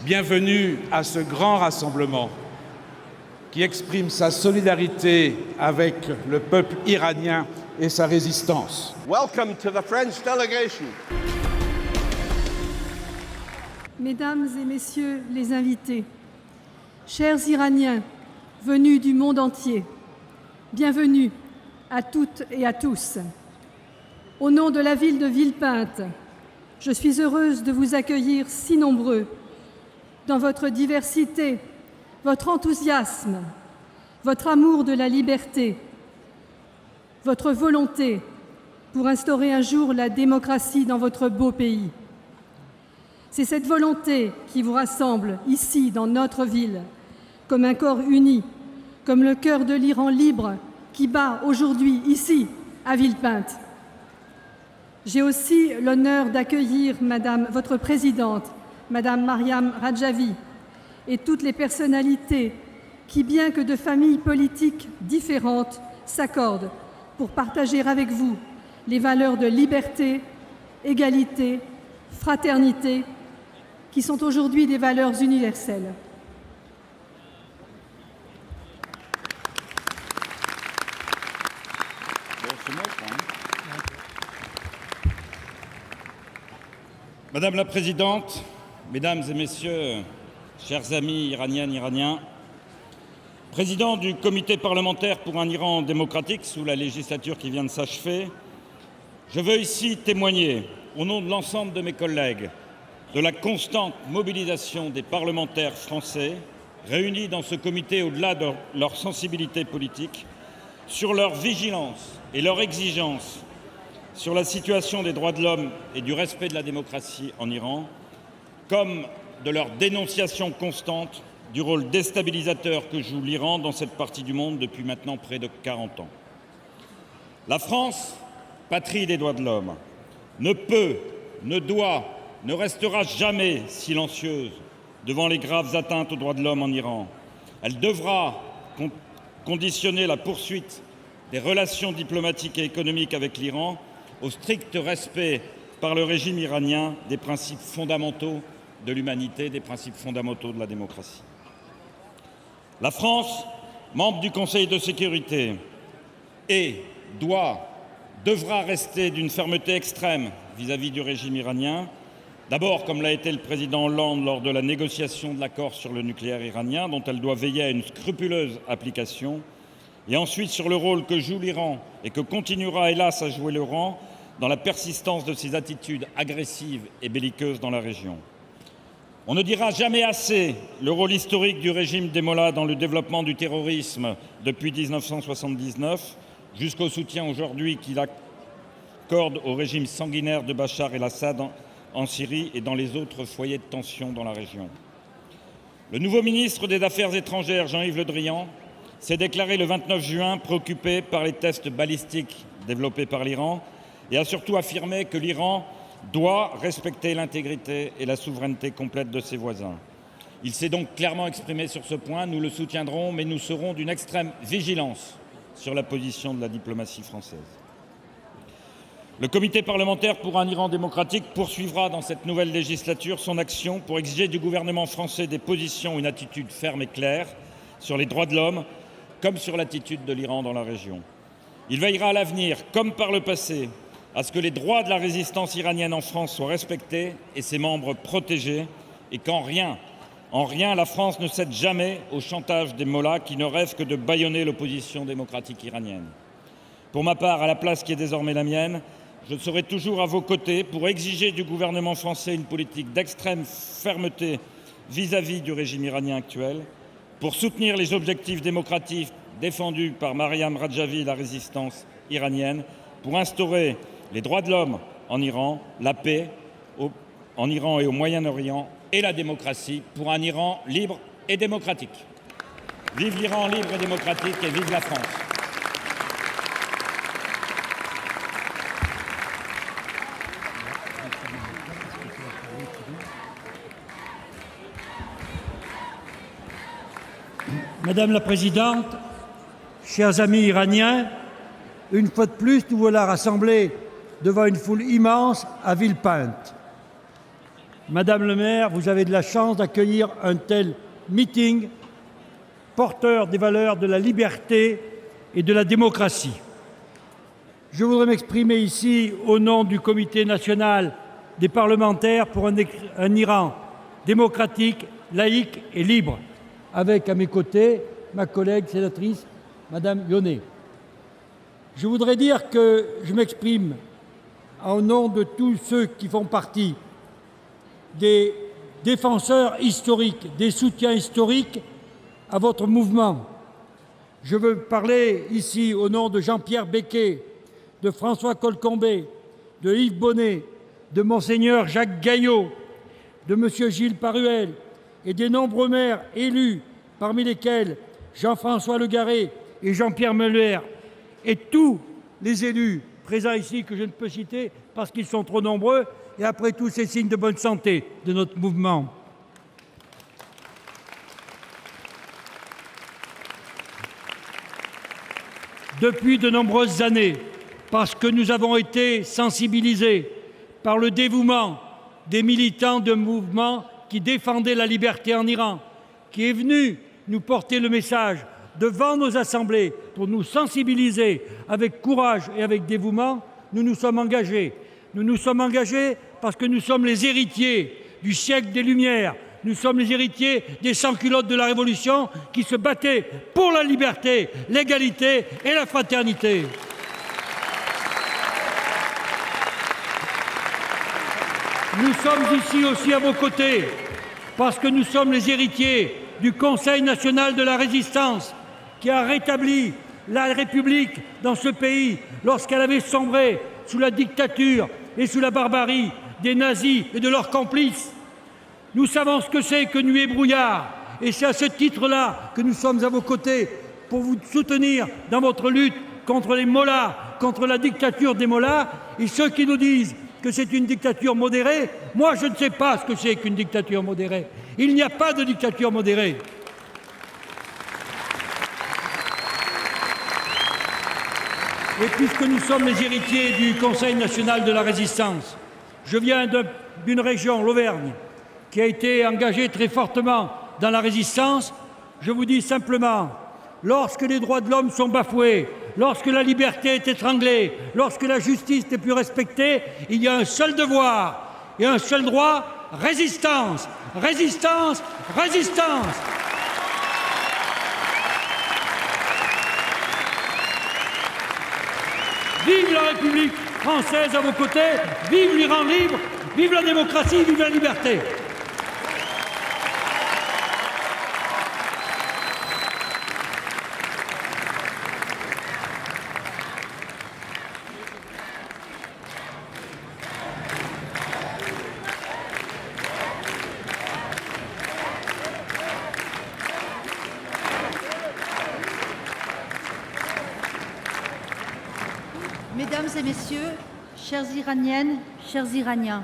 Bienvenue à ce grand rassemblement qui exprime sa solidarité avec le peuple iranien et sa résistance. Welcome to the French delegation. Mesdames et messieurs les invités, chers Iraniens venus du monde entier, bienvenue à toutes et à tous. Au nom de la ville de Villepinte, je suis heureuse de vous accueillir si nombreux dans votre diversité, votre enthousiasme, votre amour de la liberté, votre volonté pour instaurer un jour la démocratie dans votre beau pays. C'est cette volonté qui vous rassemble ici, dans notre ville, comme un corps uni, comme le cœur de l'Iran libre qui bat aujourd'hui, ici, à Villepinte. J'ai aussi l'honneur d'accueillir votre présidente, Madame Mariam Rajavi, et toutes les personnalités qui, bien que de familles politiques différentes, s'accordent pour partager avec vous les valeurs de liberté, égalité, fraternité, qui sont aujourd'hui des valeurs universelles. Madame la Présidente, Mesdames et Messieurs, chers amis iraniennes, Iraniens, président du comité parlementaire pour un Iran démocratique sous la législature qui vient de s'achever, je veux ici témoigner, au nom de l'ensemble de mes collègues, de la constante mobilisation des parlementaires français réunis dans ce comité au-delà de leur sensibilité politique, sur leur vigilance et leur exigence sur la situation des droits de l'homme et du respect de la démocratie en Iran, comme de leur dénonciation constante du rôle déstabilisateur que joue l'Iran dans cette partie du monde depuis maintenant près de 40 ans. La France, patrie des droits de l'homme, ne peut, ne doit, ne restera jamais silencieuse devant les graves atteintes aux droits de l'homme en Iran. Elle devra conditionner la poursuite des relations diplomatiques et économiques avec l'Iran au strict respect par le régime iranien des principes fondamentaux de l'humanité, des principes fondamentaux de la démocratie. La France, membre du Conseil de sécurité, devra rester d'une fermeté extrême vis-à-vis du régime iranien, d'abord comme l'a été le président Hollande lors de la négociation de l'accord sur le nucléaire iranien, dont elle doit veiller à une scrupuleuse application, et ensuite sur le rôle que joue l'Iran et que continuera hélas à jouer l'Iran dans la persistance de ses attitudes agressives et belliqueuses dans la région. On ne dira jamais assez le rôle historique du régime des Mollahs dans le développement du terrorisme depuis 1979, jusqu'au soutien aujourd'hui qu'il accorde au régime sanguinaire de Bachar el-Assad en Syrie et dans les autres foyers de tension dans la région. Le nouveau ministre des Affaires étrangères, Jean-Yves Le Drian, s'est déclaré le 29 juin préoccupé par les tests balistiques développés par l'Iran et a surtout affirmé que l'Iran doit respecter l'intégrité et la souveraineté complète de ses voisins. Il s'est donc clairement exprimé sur ce point, nous le soutiendrons, mais nous serons d'une extrême vigilance sur la position de la diplomatie française. Le comité parlementaire pour un Iran démocratique poursuivra dans cette nouvelle législature son action pour exiger du gouvernement français des positions, une attitude ferme et claire sur les droits de l'homme, comme sur l'attitude de l'Iran dans la région. Il veillera à l'avenir, comme par le passé, à ce que les droits de la résistance iranienne en France soient respectés et ses membres protégés, et qu'en rien, la France ne cède jamais au chantage des mollahs qui ne rêvent que de bâillonner l'opposition démocratique iranienne. Pour ma part, à la place qui est désormais la mienne, je serai toujours à vos côtés pour exiger du gouvernement français une politique d'extrême fermeté vis-à-vis du régime iranien actuel, pour soutenir les objectifs démocratiques défendus par Mariam Rajavi et la résistance iranienne, pour instaurer les droits de l'homme en Iran, la paix en Iran et au Moyen-Orient et la démocratie pour un Iran libre et démocratique. Vive l'Iran libre et démocratique et vive la France. Madame la Présidente, chers amis iraniens, une fois de plus, nous voilà rassemblés devant une foule immense à Villepinte. Madame le maire, vous avez de la chance d'accueillir un tel meeting porteur des valeurs de la liberté et de la démocratie. Je voudrais m'exprimer ici au nom du Comité national des parlementaires pour un Iran démocratique, laïque et libre, avec à mes côtés ma collègue sénatrice, Madame Yonnet. Je voudrais dire que je m'exprime au nom de tous ceux qui font partie des défenseurs historiques, des soutiens historiques à votre mouvement. Je veux parler ici au nom de Jean-Pierre Becquet, de François Colcombet, de Yves Bonnet, de Monseigneur Jacques Gaillot, de Monsieur Gilles Paruel et des nombreux maires élus, parmi lesquels Jean-François Legaré et Jean-Pierre Muller, et tous les élus présents ici que je ne peux citer parce qu'ils sont trop nombreux, et après tous ces signes de bonne santé de notre mouvement. Depuis de nombreuses années, parce que nous avons été sensibilisés par le dévouement des militants de mouvements qui défendaient la liberté en Iran, qui est venu nous porter le message devant nos assemblées pour nous sensibiliser avec courage et avec dévouement, nous nous sommes engagés. Nous nous sommes engagés parce que nous sommes les héritiers du siècle des Lumières. Nous sommes les héritiers des sans-culottes de la Révolution qui se battaient pour la liberté, l'égalité et la fraternité. Nous sommes ici aussi à vos côtés parce que nous sommes les héritiers du Conseil national de la résistance qui a rétabli la République dans ce pays lorsqu'elle avait sombré sous la dictature et sous la barbarie des nazis et de leurs complices. Nous savons ce que c'est que nuit et brouillard, et c'est à ce titre-là que nous sommes à vos côtés pour vous soutenir dans votre lutte contre les mollahs, contre la dictature des mollahs. Et ceux qui nous disent que c'est une dictature modérée, moi je ne sais pas ce que c'est qu'une dictature modérée. Il n'y a pas de dictature modérée. Et puisque nous sommes les héritiers du Conseil national de la résistance, je viens d'une région, l'Auvergne, qui a été engagée très fortement dans la résistance. Je vous dis simplement, lorsque les droits de l'homme sont bafoués, lorsque la liberté est étranglée, lorsque la justice n'est plus respectée, il y a un seul devoir et un seul droit, résistance, résistance, résistance. Vive la République française à vos côtés, vive l'Iran libre, vive la démocratie, vive la liberté. Mesdames et messieurs, chères Iraniennes, chers Iraniens,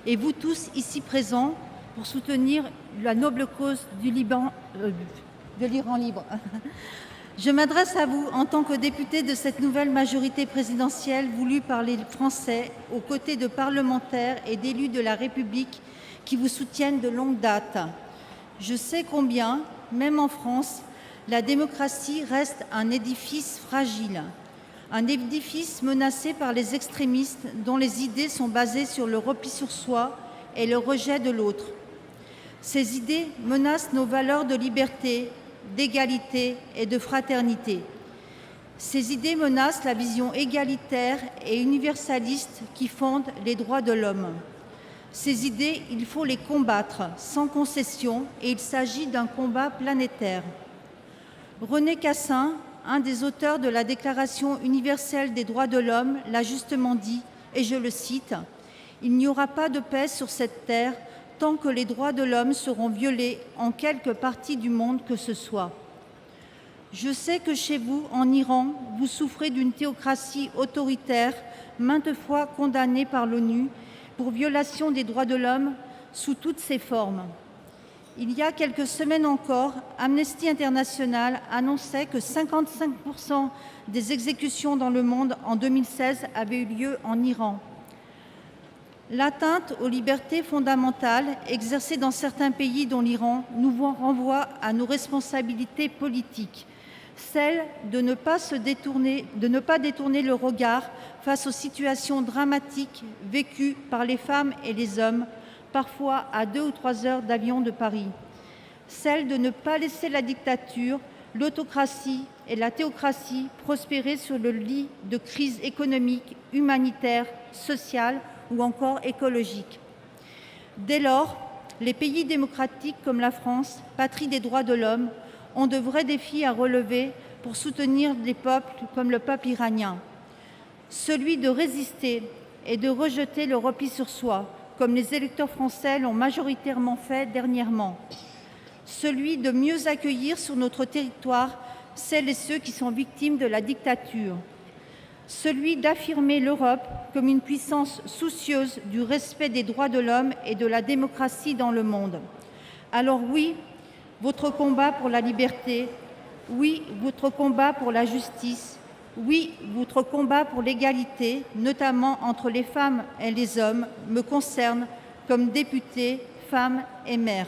et vous tous ici présents pour soutenir la noble cause de l'Iran libre. Je m'adresse à vous en tant que député de cette nouvelle majorité présidentielle voulue par les Français, aux côtés de parlementaires et d'élus de la République qui vous soutiennent de longue date. Je sais combien, même en France, la démocratie reste un édifice fragile. Un édifice menacé par les extrémistes dont les idées sont basées sur le repli sur soi et le rejet de l'autre. Ces idées menacent nos valeurs de liberté, d'égalité et de fraternité. Ces idées menacent la vision égalitaire et universaliste qui fonde les droits de l'homme. Ces idées, il faut les combattre sans concession et il s'agit d'un combat planétaire. René Cassin, un des auteurs de la Déclaration universelle des droits de l'homme, l'a justement dit, et je le cite, « Il n'y aura pas de paix sur cette terre tant que les droits de l'homme seront violés en quelque partie du monde que ce soit. » Je sais que chez vous, en Iran, vous souffrez d'une théocratie autoritaire, maintes fois condamnée par l'ONU pour violation des droits de l'homme sous toutes ses formes. Il y a quelques semaines encore, Amnesty International annonçait que 55% des exécutions dans le monde en 2016 avaient eu lieu en Iran. L'atteinte aux libertés fondamentales exercées dans certains pays, dont l'Iran, nous renvoie à nos responsabilités politiques, celle de ne pas détourner le regard face aux situations dramatiques vécues par les femmes et les hommes, parfois à 2 ou 3 heures d'avion de Paris, celle de ne pas laisser la dictature, l'autocratie et la théocratie prospérer sur le lit de crises économiques, humanitaires, sociales ou encore écologiques. Dès lors, les pays démocratiques comme la France, patrie des droits de l'homme, ont de vrais défis à relever pour soutenir des peuples comme le peuple iranien. Celui de résister et de rejeter le repli sur soi, comme les électeurs français l'ont majoritairement fait dernièrement. Celui de mieux accueillir sur notre territoire celles et ceux qui sont victimes de la dictature. Celui d'affirmer l'Europe comme une puissance soucieuse du respect des droits de l'homme et de la démocratie dans le monde. Alors oui, votre combat pour la liberté, oui, votre combat pour la justice, oui, votre combat pour l'égalité, notamment entre les femmes et les hommes, me concerne comme députée, femme et mère.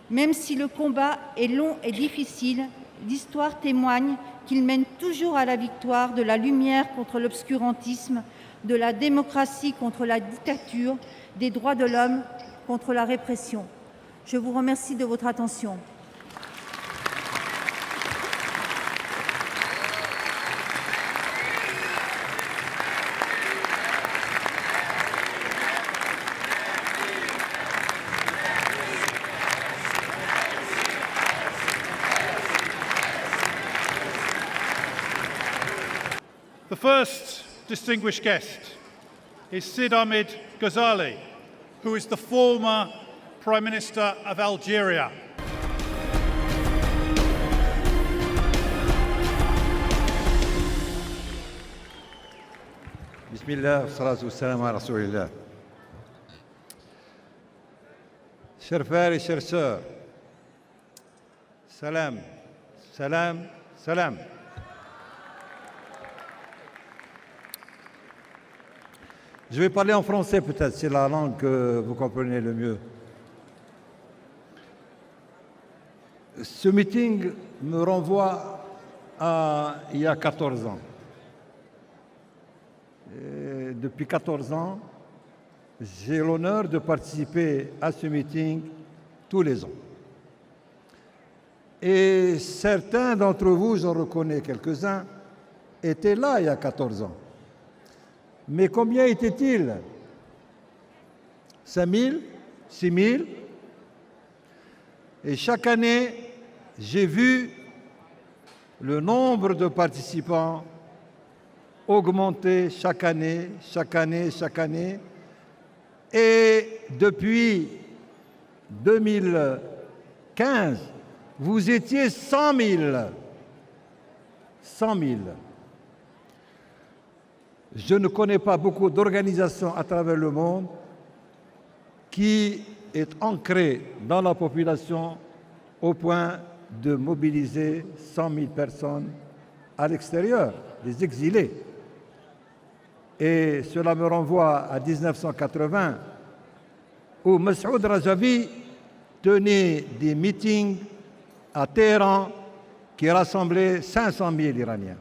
Même si le combat est long et difficile, l'histoire témoigne qu'il mène toujours à la victoire de la lumière contre l'obscurantisme, de la démocratie contre la dictature, des droits de l'homme contre la répression. Je vous remercie de votre attention. The first distinguished guest is Sid Ahmed Ghazali, who is the former Prime Minister of Algeria. Bismillah, salatu wassalam à Rasulillah. Chers frères et chères sœurs, salam, salam, salam. Je vais parler en français peut-être, c'est la langue que vous comprenez le mieux. Ce meeting me renvoie à il y a 14 ans. Et depuis 14 ans, j'ai l'honneur de participer à ce meeting tous les ans. Et certains d'entre vous, j'en reconnais quelques-uns, étaient là il y a 14 ans. Mais combien était-il? 5 000, 6 000? Et chaque année, j'ai vu le nombre de participants augmenter chaque année, chaque année, chaque année. Et depuis 2015, vous étiez 100 000. 100 000. Je ne connais pas beaucoup d'organisations à travers le monde qui est ancrée dans la population au point de mobiliser 100 000 personnes à l'extérieur, des exilés. Et cela me renvoie à 1980, où Massoud Rajavi tenait des meetings à Téhéran qui rassemblaient 500 000 Iraniens.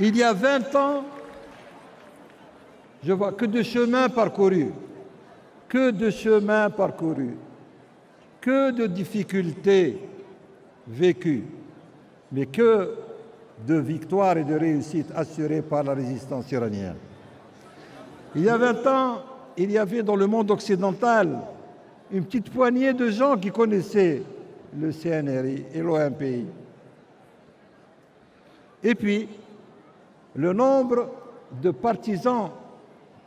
Il y a 20 ans, je vois que de chemins parcourus, que de chemins parcourus, que de difficultés vécues, mais que de victoires et de réussites assurées par la résistance iranienne. Il y a 20 ans, il y avait dans le monde occidental une petite poignée de gens qui connaissaient le CNRI et l'OMPI. Et puis, le nombre de partisans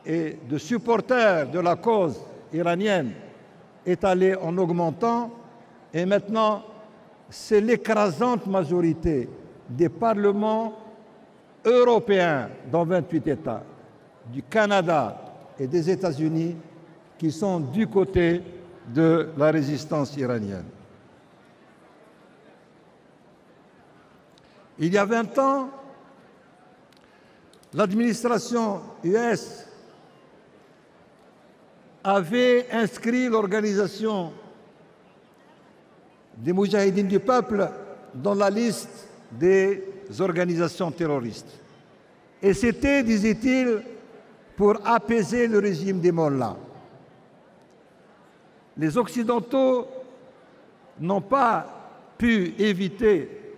et de supporters de la cause iranienne est allé en augmentant et maintenant c'est l'écrasante majorité des parlements européens dans 28 États, du Canada et des États-Unis qui sont du côté de la résistance iranienne. Il y a 20 ans, l'administration US avait inscrit l'organisation des Moudjahidines du peuple dans la liste des organisations terroristes. Et c'était, disait-il, pour apaiser le régime des mollahs. Les Occidentaux n'ont pas pu éviter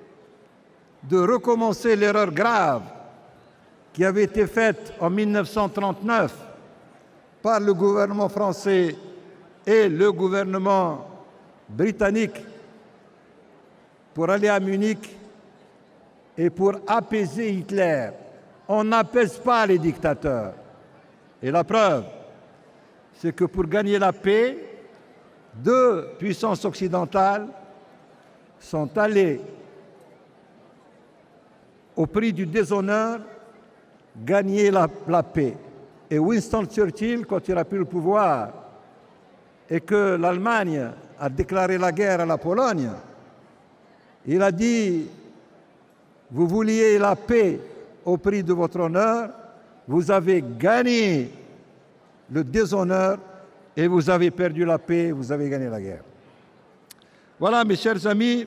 de recommencer l'erreur grave qui avait été faite en 1939 par le gouvernement français et le gouvernement britannique pour aller à Munich et pour apaiser Hitler. On n'apaise pas les dictateurs. Et la preuve, c'est que pour gagner la paix, deux puissances occidentales sont allées, au prix du déshonneur, gagner la paix. Et Winston Churchill, quand il a pris le pouvoir et que l'Allemagne a déclaré la guerre à la Pologne, il a dit, vous vouliez la paix au prix de votre honneur, vous avez gagné le déshonneur et vous avez perdu la paix, vous avez gagné la guerre. Voilà, mes chers amis,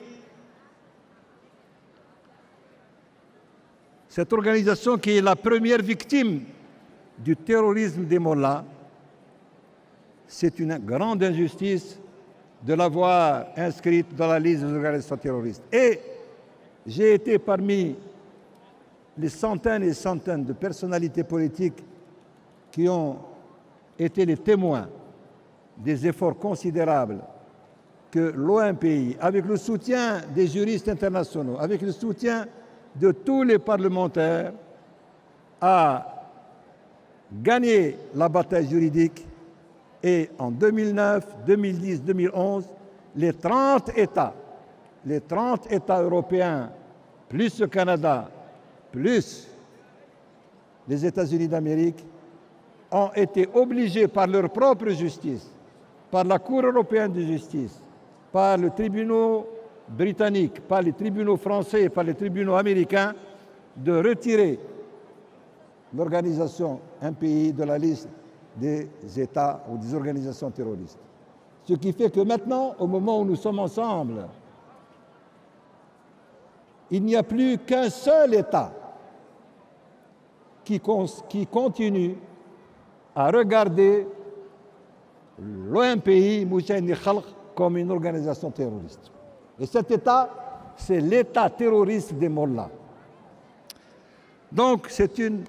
cette organisation qui est la première victime du terrorisme des mollahs, c'est une grande injustice de l'avoir inscrite dans la liste des organisations terroristes. Et j'ai été parmi les centaines et centaines de personnalités politiques qui ont été les témoins des efforts considérables que l'OMPI, avec le soutien des juristes internationaux, avec le soutien de tous les parlementaires, a gagné la bataille juridique. Et en 2009, 2010, 2011, les 30 États européens, plus le Canada, plus les États-Unis d'Amérique, ont été obligés par leur propre justice, par la Cour européenne de justice, par le tribunal britannique, par les tribunaux français et par les tribunaux américains, de retirer l'organisation, un pays, de la liste des États ou des organisations terroristes. Ce qui fait que maintenant, au moment où nous sommes ensemble, il n'y a plus qu'un seul État qui continue à regarder l'OMPI, Moudjahidine Khalq, comme une organisation terroriste. Et cet État, c'est l'État terroriste des mollahs. Donc c'est une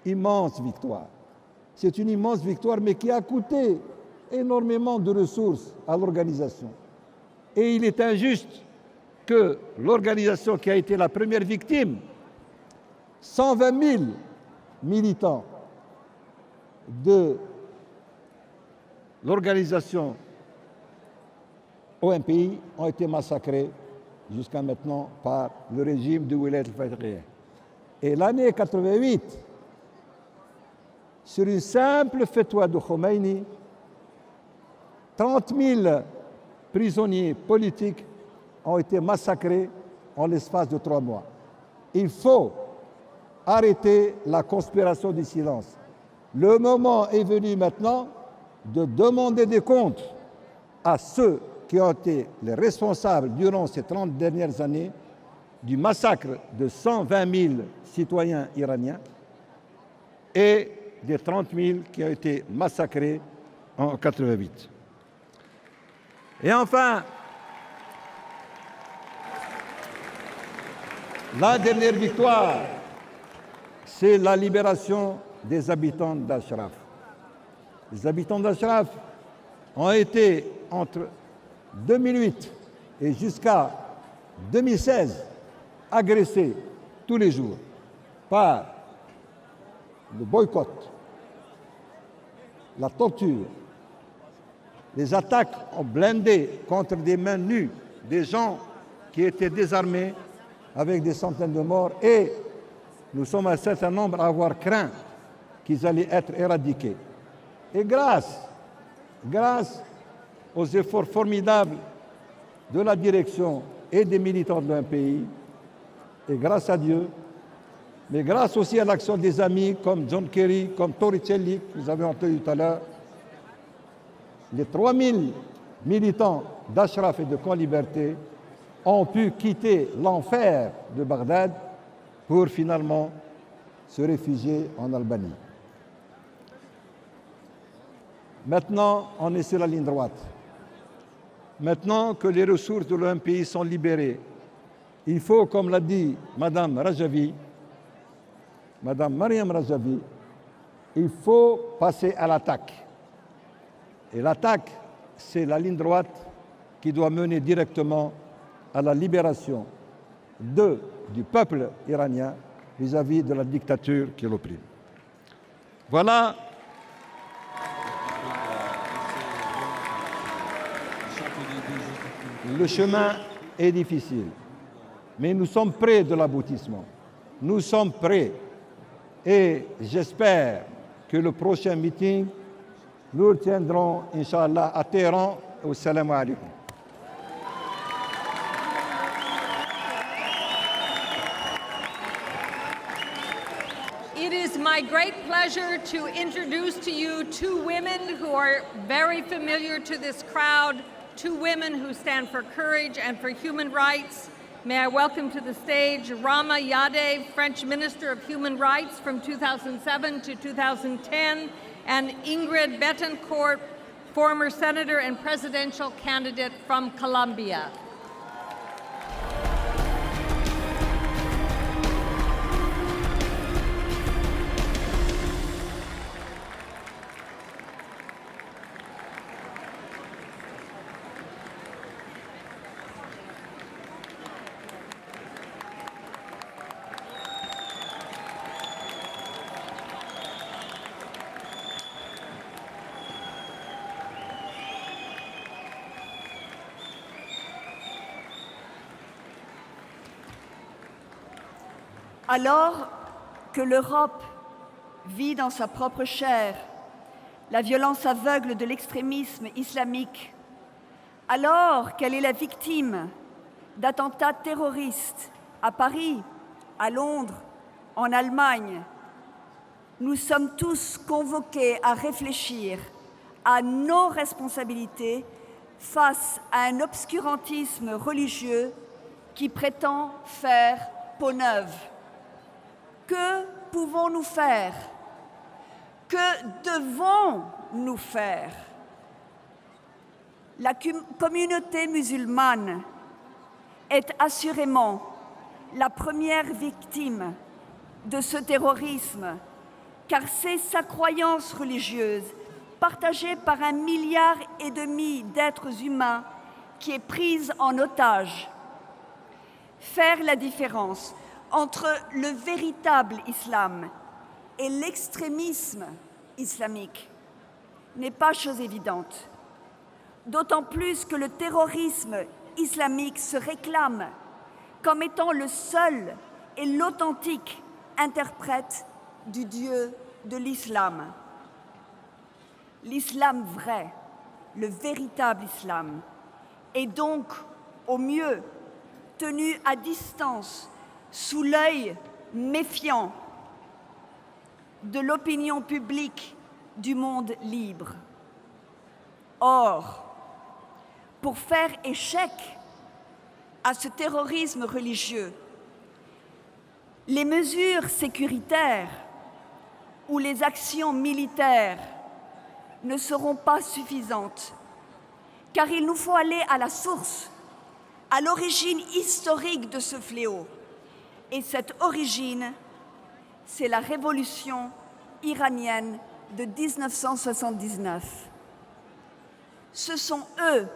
immense victoire. C'est une immense victoire, mais qui a coûté énormément de ressources à l'organisation. Et il est injuste que l'organisation qui a été la première victime, 120 000 militants de l'organisation OMPI ont été massacrés jusqu'à maintenant par le régime de Wilayat al-Faqih. Et l'année 88, sur une simple fatwa de Khomeini, 30 000 prisonniers politiques ont été massacrés en l'espace de 3 mois. Il faut arrêter la conspiration du silence. Le moment est venu maintenant de demander des comptes à ceux qui ont été les responsables durant ces 30 dernières années du massacre de 120 000 citoyens iraniens et des 30 000 qui ont été massacrés en 88. Et enfin, la dernière victoire, c'est la libération des habitants d'Ashraf. Les habitants d'Ashraf ont été, entre 2008 et jusqu'à 2016, agressés tous les jours par le boycott, la torture, les attaques en blindés contre des mains nues, des gens qui étaient désarmés avec des centaines de morts, et nous sommes un certain nombre à avoir craint qu'ils allaient être éradiqués. Et grâce aux efforts formidables de la direction et des militants d'un pays, et grâce à Dieu, mais grâce aussi à l'action des amis comme John Kerry, comme Torricelli, que vous avez entendu tout à l'heure, les 3000 militants d'Ashraf et de Camp Liberté ont pu quitter l'enfer de Bagdad pour finalement se réfugier en Albanie. Maintenant, on est sur la ligne droite. Maintenant que les ressources de l'un pays sont libérées, il faut, comme l'a dit Madame Rajavi, Madame Mariam Rajavi, il faut passer à l'attaque. Et l'attaque, c'est la ligne droite qui doit mener directement à la libération du peuple iranien vis-à-vis de la dictature qui l'opprime. Voilà. Le chemin est difficile, mais nous sommes près de l'aboutissement. Nous sommes prêts et j'espère que le prochain meeting, nous le tiendrons, Inch'Allah, à Téhéran. Assalamu alaikum. It is my great pleasure to introduce to you two women who are very familiar to this crowd, two women who stand for courage and for human rights. May I welcome to the stage Rama Yadeh, French Minister of Human Rights from 2007 to 2010, and Ingrid Betancourt, former senator and presidential candidate from Colombia. Alors que l'Europe vit dans sa propre chair la violence aveugle de l'extrémisme islamique, alors qu'elle est la victime d'attentats terroristes à Paris, à Londres, en Allemagne, nous sommes tous convoqués à réfléchir à nos responsabilités face à un obscurantisme religieux qui prétend faire peau neuve. Que pouvons-nous faire? Que devons-nous faire? La communauté musulmane est assurément la première victime de ce terrorisme, car c'est sa croyance religieuse, partagée par 1,5 milliard d'êtres humains, qui est prise en otage. Faire la différence entre le véritable islam et l'extrémisme islamique n'est pas chose évidente, d'autant plus que le terrorisme islamique se réclame comme étant le seul et l'authentique interprète du Dieu de l'islam. L'islam vrai, le véritable islam, est donc au mieux tenu à distance sous l'œil méfiant de l'opinion publique du monde libre. Or, pour faire échec à ce terrorisme religieux, les mesures sécuritaires ou les actions militaires ne seront pas suffisantes, car il nous faut aller à la source, à l'origine historique de ce fléau. Et cette origine, c'est la révolution iranienne de 1979. Ce sont eux,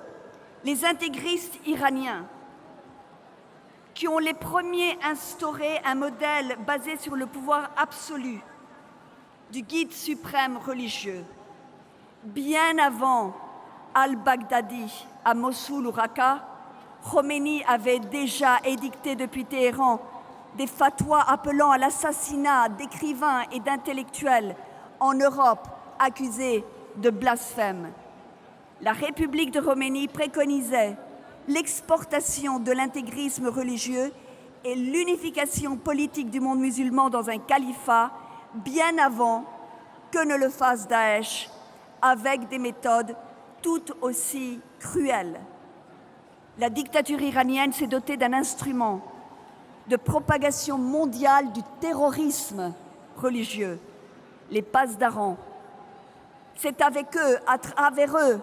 les intégristes iraniens, qui ont les premiers instauré un modèle basé sur le pouvoir absolu du guide suprême religieux. Bien avant al-Baghdadi à Mossoul ou Raqqa, Khomeini avait déjà édicté depuis Téhéran des fatwas appelant à l'assassinat d'écrivains et d'intellectuels en Europe accusés de blasphème. La République de Khomeini préconisait l'exportation de l'intégrisme religieux et l'unification politique du monde musulman dans un califat bien avant que ne le fasse Daesh, avec des méthodes tout aussi cruelles. La dictature iranienne s'est dotée d'un instrument de propagation mondiale du terrorisme religieux, les passes d'Aran. C'est avec eux, à travers eux,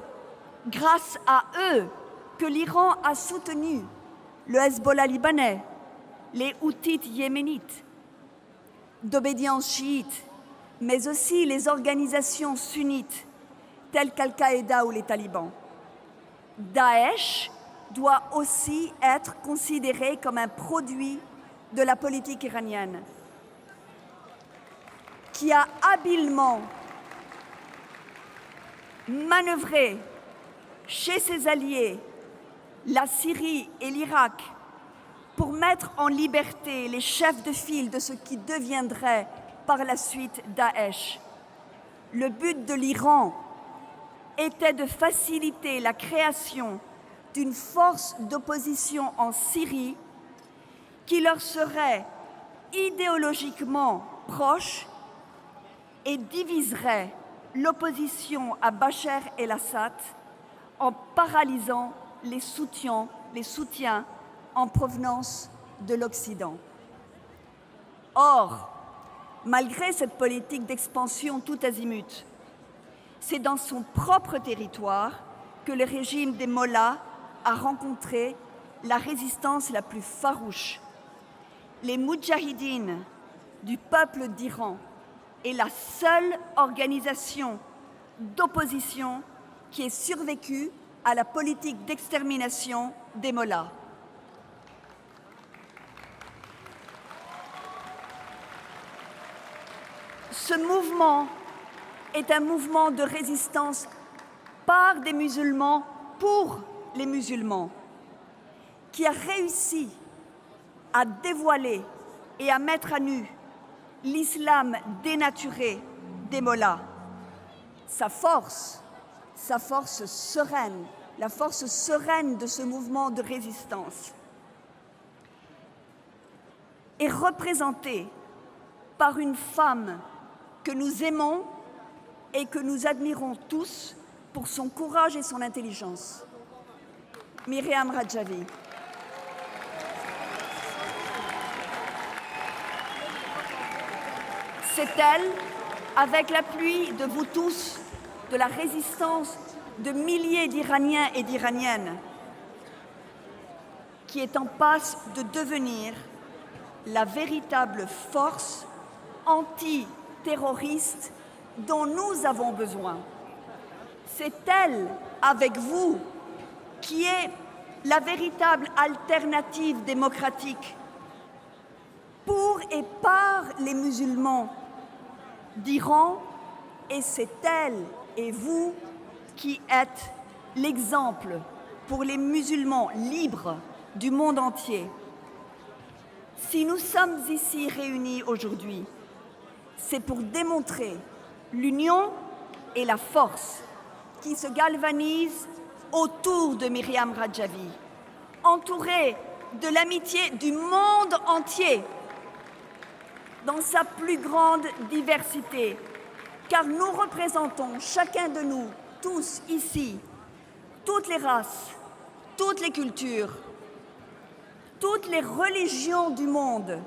grâce à eux, que l'Iran a soutenu le Hezbollah libanais, les Houthites yéménites, d'obédience chiite, mais aussi les organisations sunnites telles qu'Al-Qaïda ou les talibans. Daesh doit aussi être considéré comme un produit de la politique iranienne, qui a habilement manœuvré chez ses alliés, la Syrie et l'Irak, pour mettre en liberté les chefs de file de ce qui deviendrait par la suite Daesh. Le but de l'Iran était de faciliter la création d'une force d'opposition en Syrie qui leur serait idéologiquement proche et diviserait l'opposition à Bachar el-Assad en paralysant les soutiens en provenance de l'Occident. Or, malgré cette politique d'expansion tout azimut, c'est dans son propre territoire que le régime des mollahs a rencontré la résistance la plus farouche. Les moudjahidines du peuple d'Iran est la seule organisation d'opposition qui ait survécu à la politique d'extermination des mollahs. Ce mouvement est un mouvement de résistance par des musulmans pour les musulmans, qui a réussi à dévoiler et à mettre à nu l'islam dénaturé des mollahs. Sa force sereine, la force sereine de ce mouvement de résistance est représentée par une femme que nous aimons et que nous admirons tous pour son courage et son intelligence, Myriam Rajavi. C'est elle, avec l'appui de vous tous, de la résistance de milliers d'Iraniens et d'Iraniennes, qui est en passe de devenir la véritable force antiterroriste dont nous avons besoin. C'est elle, avec vous, qui est la véritable alternative démocratique pour et par les musulmans d'Iran, et c'est elle et vous qui êtes l'exemple pour les musulmans libres du monde entier. Si nous sommes ici réunis aujourd'hui, c'est pour démontrer l'union et la force qui se galvanisent autour de Myriam Rajavi, entourée de l'amitié du monde entier dans sa plus grande diversité, car nous représentons, chacun de nous, tous ici, toutes les races, toutes les cultures, toutes les religions du monde,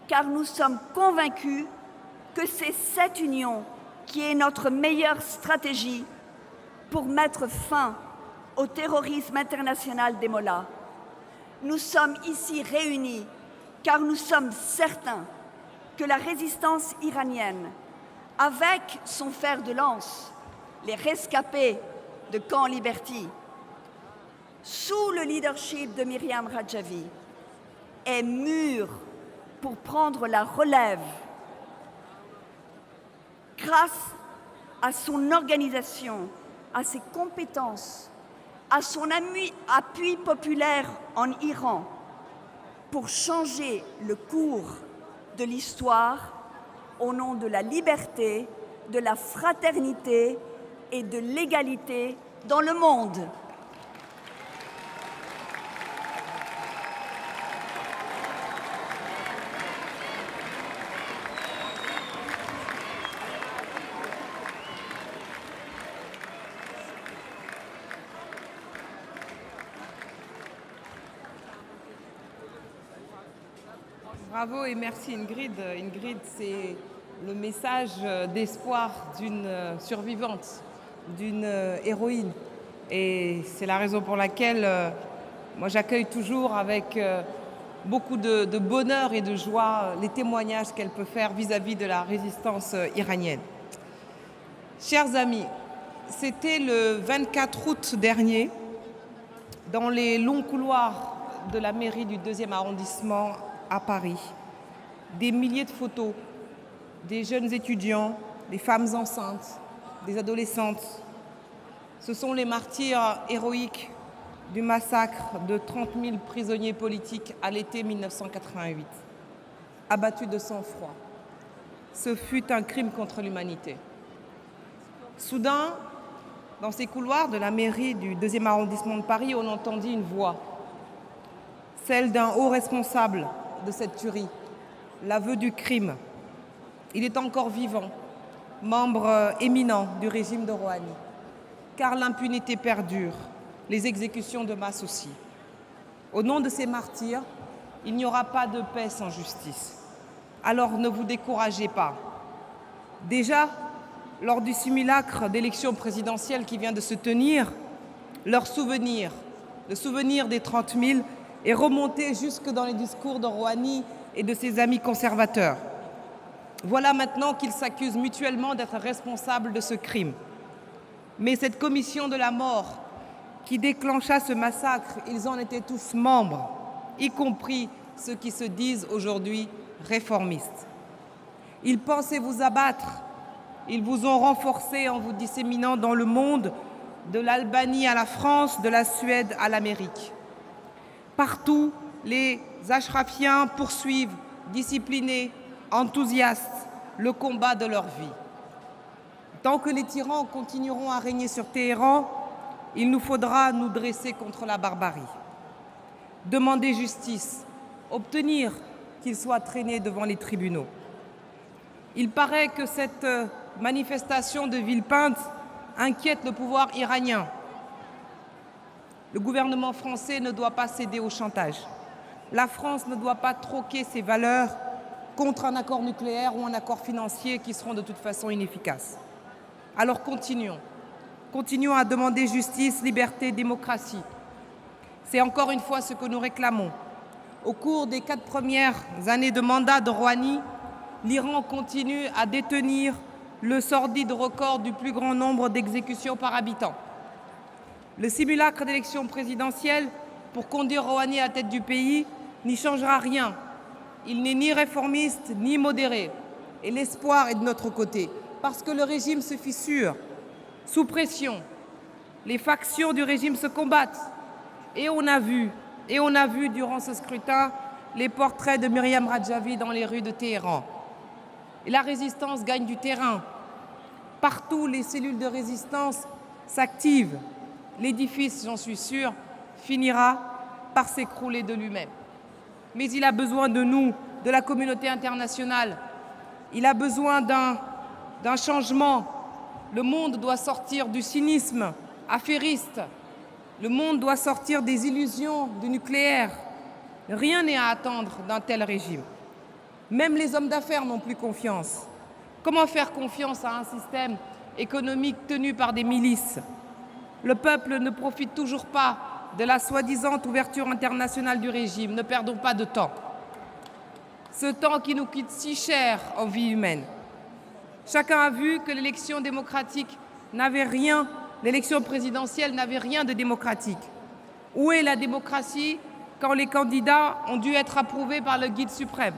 car nous sommes convaincus que c'est cette union qui est notre meilleure stratégie pour mettre fin au terrorisme international des mollahs. Nous sommes ici réunis car nous sommes certains que la résistance iranienne, avec son fer de lance, les rescapés de Camp Liberty, sous le leadership de Myriam Rajavi, est mûre pour prendre la relève grâce à son organisation, à ses compétences, à son appui populaire en Iran pour changer le cours de l'histoire au nom de la liberté, de la fraternité et de l'égalité dans le monde. « 1 Bravo et merci Ingrid. Ingrid, c'est le message d'espoir d'une survivante, d'une héroïne. Et c'est la raison pour laquelle moi j'accueille toujours avec beaucoup de bonheur et de joie les témoignages qu'elle peut faire vis-à-vis de la résistance iranienne. Chers amis, c'était le 24 août dernier, dans les longs couloirs de la mairie du 2e arrondissement à Paris, des milliers de photos, des jeunes étudiants, des femmes enceintes, des adolescentes. Ce sont les martyrs héroïques du massacre de 30 000 prisonniers politiques à l'été 1988, abattus de sang-froid. Ce fut un crime contre l'humanité. Soudain, dans ces couloirs de la mairie du 2e arrondissement de Paris, on entendit une voix, celle d'un haut responsable de cette tuerie, l'aveu du crime. Il est encore vivant, membre éminent du régime de Rouhani, car l'impunité perdure, les exécutions de masse aussi. Au nom de ces martyrs, il n'y aura pas de paix sans justice. Alors ne vous découragez pas. Déjà, lors du simulacre d'élection présidentielle qui vient de se tenir, leur souvenir, le souvenir des 30 000, est remonté jusque dans les discours de Rouhani et de ses amis conservateurs. Voilà maintenant qu'ils s'accusent mutuellement d'être responsables de ce crime. Mais cette commission de la mort qui déclencha ce massacre, ils en étaient tous membres, y compris ceux qui se disent aujourd'hui réformistes. Ils pensaient vous abattre, ils vous ont renforcé en vous disséminant dans le monde, de l'Albanie à la France, de la Suède à l'Amérique. Partout, les ashrafiens poursuivent, disciplinés, enthousiastes, le combat de leur vie. Tant que les tyrans continueront à régner sur Téhéran, il nous faudra nous dresser contre la barbarie. Demander justice, obtenir qu'ils soient traînés devant les tribunaux. Il paraît que cette manifestation de Villepinte inquiète le pouvoir iranien. Le gouvernement français ne doit pas céder au chantage. La France ne doit pas troquer ses valeurs contre un accord nucléaire ou un accord financier qui seront de toute façon inefficaces. Alors continuons. Continuons à demander justice, liberté, démocratie. C'est encore une fois ce que nous réclamons. Au cours des 4 premières années de mandat de Rouhani, l'Iran continue à détenir le sordide record du plus grand nombre d'exécutions par habitant. Le simulacre d'élection présidentielle pour conduire Rouhani à la tête du pays n'y changera rien. Il n'est ni réformiste ni modéré. Et l'espoir est de notre côté, parce que le régime se fissure, sous pression. Les factions du régime se combattent. Et on a vu durant ce scrutin les portraits de Myriam Radjavi dans les rues de Téhéran. Et la résistance gagne du terrain. Partout, les cellules de résistance s'activent. L'édifice, j'en suis sûre, finira par s'écrouler de lui-même. Mais il a besoin de nous, de la communauté internationale. Il a besoin d'un changement. Le monde doit sortir du cynisme affairiste. Le monde doit sortir des illusions du nucléaire. Rien n'est à attendre d'un tel régime. Même les hommes d'affaires n'ont plus confiance. Comment faire confiance à un système économique tenu par des milices? Le peuple ne profite toujours pas de la soi-disant ouverture internationale du régime. Ne perdons pas de temps. Ce temps qui nous coûte si cher en vie humaine. Chacun a vu que l'élection démocratique n'avait rien, l'élection présidentielle n'avait rien de démocratique. Où est la démocratie quand les candidats ont dû être approuvés par le guide suprême?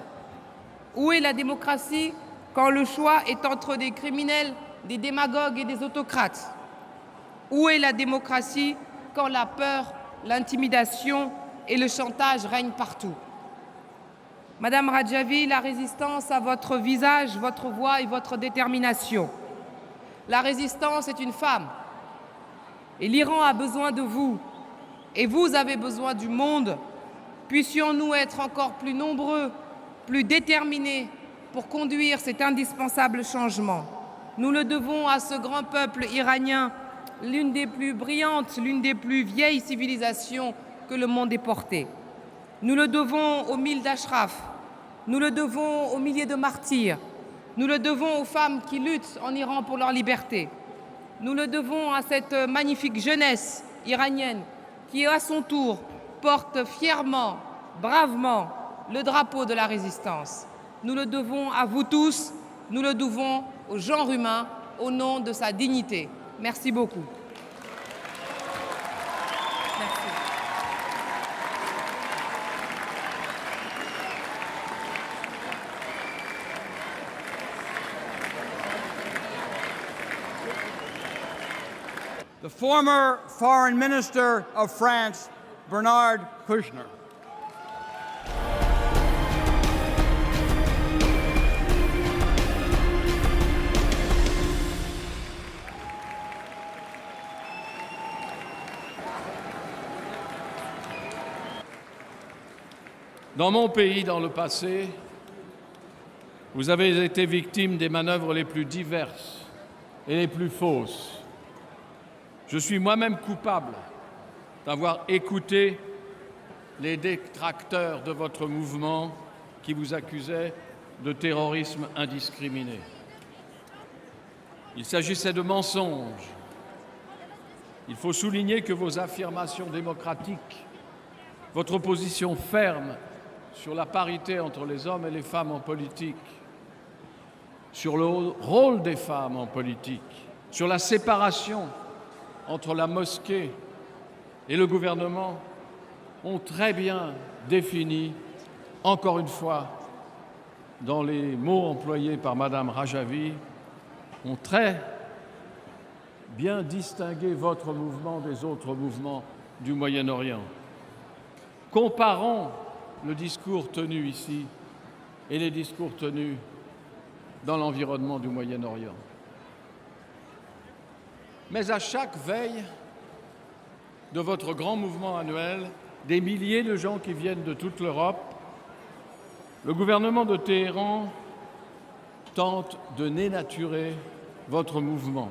Où est la démocratie quand le choix est entre des criminels, des démagogues et des autocrates? Où est la démocratie quand la peur, l'intimidation et le chantage règnent partout? Madame Radjavi, la résistance a votre visage, votre voix et votre détermination. La résistance est une femme. Et l'Iran a besoin de vous. Et vous avez besoin du monde. Puissions-nous être encore plus nombreux, plus déterminés pour conduire cet indispensable changement. Nous le devons à ce grand peuple iranien, l'une des plus brillantes, l'une des plus vieilles civilisations que le monde ait portées. Nous le devons aux 1000 d'Ashraf. Nous le devons aux milliers de martyrs. Nous le devons aux femmes qui luttent en Iran pour leur liberté. Nous le devons à cette magnifique jeunesse iranienne qui, à son tour, porte fièrement, bravement, le drapeau de la résistance. Nous le devons à vous tous, nous le devons au genre humain, au nom de sa dignité. Merci beaucoup. Merci. The former Foreign Minister of France, Bernard Kouchner. Dans mon pays, dans le passé, vous avez été victime des manœuvres les plus diverses et les plus fausses. Je suis moi-même coupable d'avoir écouté les détracteurs de votre mouvement qui vous accusaient de terrorisme indiscriminé. Il s'agissait de mensonges. Il faut souligner que vos affirmations démocratiques, votre position ferme sur la parité entre les hommes et les femmes en politique, sur le rôle des femmes en politique, sur la séparation entre la mosquée et le gouvernement, ont très bien défini, encore une fois, dans les mots employés par Madame Rajavi, ont très bien distingué votre mouvement des autres mouvements du Moyen-Orient. Comparons le discours tenu ici et les discours tenus dans l'environnement du Moyen-Orient. Mais à chaque veille de votre grand mouvement annuel, des milliers de gens qui viennent de toute l'Europe, le gouvernement de Téhéran tente de dénaturer votre mouvement.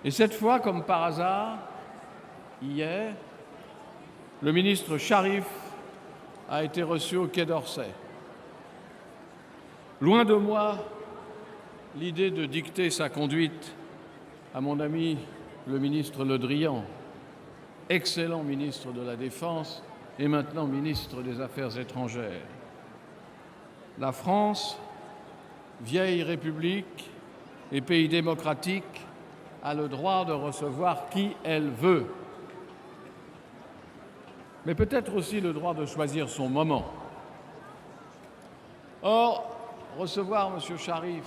Et cette fois, comme par hasard, hier, le ministre Sharif a été reçu au Quai d'Orsay. Loin de moi l'idée de dicter sa conduite à mon ami le ministre Le Drian, excellent ministre de la Défense et maintenant ministre des Affaires étrangères. La France, vieille république et pays démocratique, a le droit de recevoir qui elle veut, mais peut-être aussi le droit de choisir son moment. Or, recevoir M. Sharif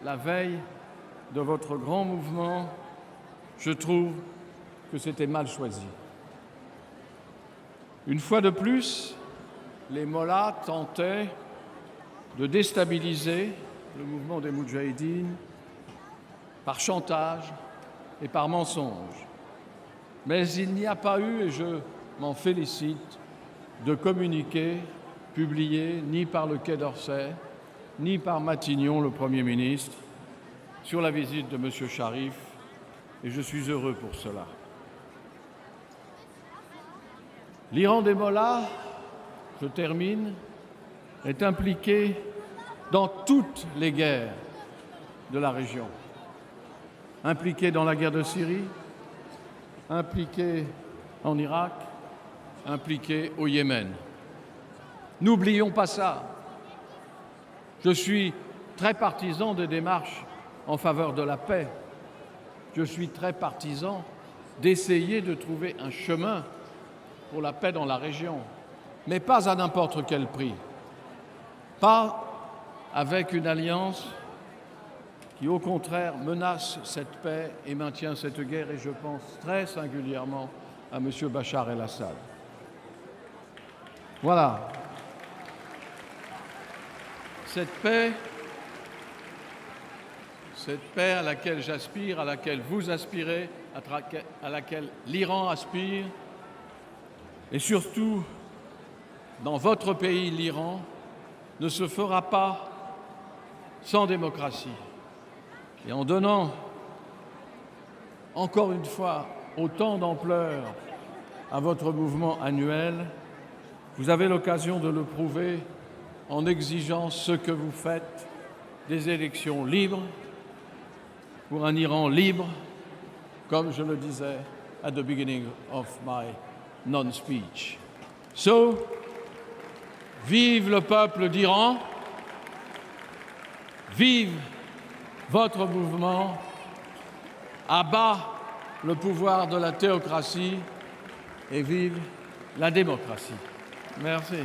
la veille de votre grand mouvement, je trouve que c'était mal choisi. Une fois de plus, les mollahs tentaient de déstabiliser le mouvement des Moudjahidines par chantage et par mensonge. Mais il n'y a pas eu, et je m'en félicite, de communiqué publié ni par le Quai d'Orsay, ni par Matignon, le Premier ministre, sur la visite de M. Sharif, et je suis heureux pour cela. L'Iran des mollahs, je termine, est impliqué dans toutes les guerres de la région. Impliqué dans la guerre de Syrie, impliqué en Irak, impliqué au Yémen. N'oublions pas ça. Je suis très partisan des démarches en faveur de la paix. Je suis très partisan d'essayer de trouver un chemin pour la paix dans la région, mais pas à n'importe quel prix. Pas avec une alliance qui, au contraire, menace cette paix et maintient cette guerre, et je pense très singulièrement à M. Bachar el-Assad. Voilà. Cette paix à laquelle j'aspire, à laquelle vous aspirez, à laquelle l'Iran aspire, et surtout, dans votre pays, l'Iran, ne se fera pas sans démocratie. Et en donnant, encore une fois, autant d'ampleur à votre mouvement annuel, vous avez l'occasion de le prouver en exigeant ce que vous faites, des élections libres pour un Iran libre, comme je le disais at the beginning of my non-speech. So, vive le peuple d'Iran, vive votre mouvement, à bas le pouvoir de la théocratie et vive la démocratie. Merci.